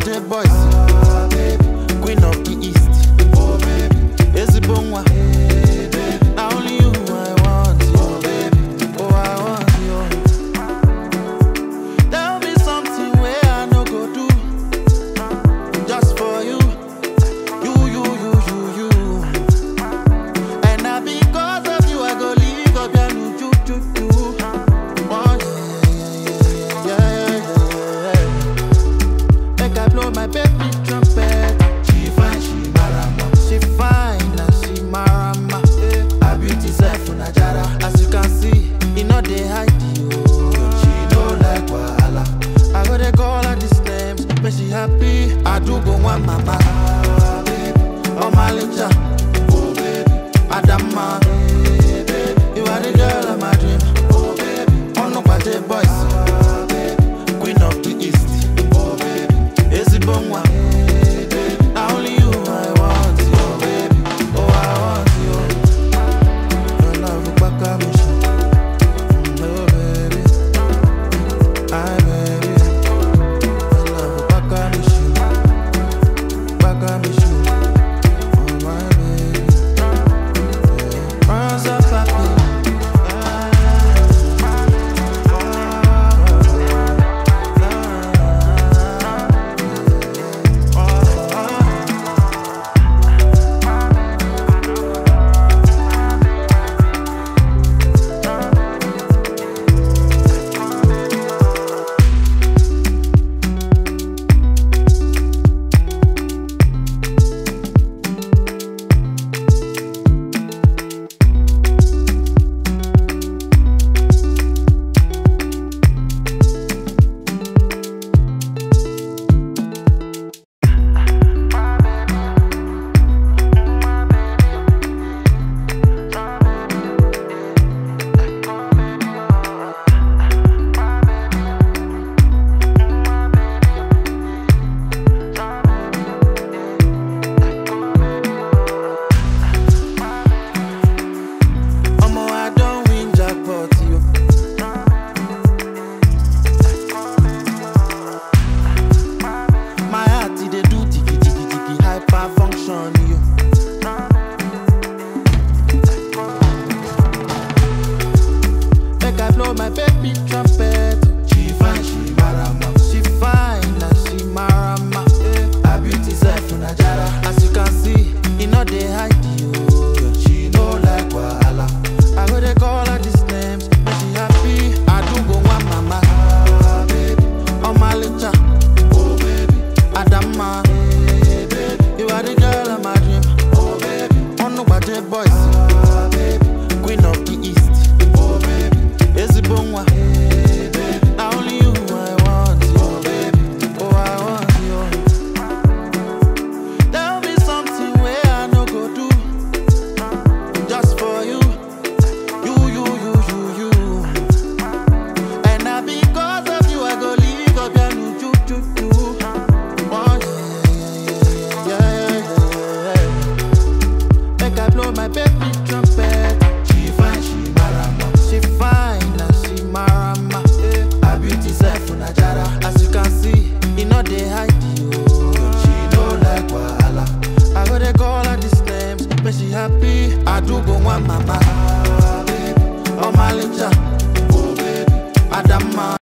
Dangote boys, queen of the east. Ezibonwa, now only you I want you. Oh, I want you. Tell me something where I no go do, just for you. You. And now because of you I go live up your new ju. Oh yeah. Make I blow my baby trumpet. She fine, she marama. She fine and she marama. Her beauty self unajara. As you can see, you know they hide you. She don't like wahala. I go they call her these names, but she happy. I do go one mama.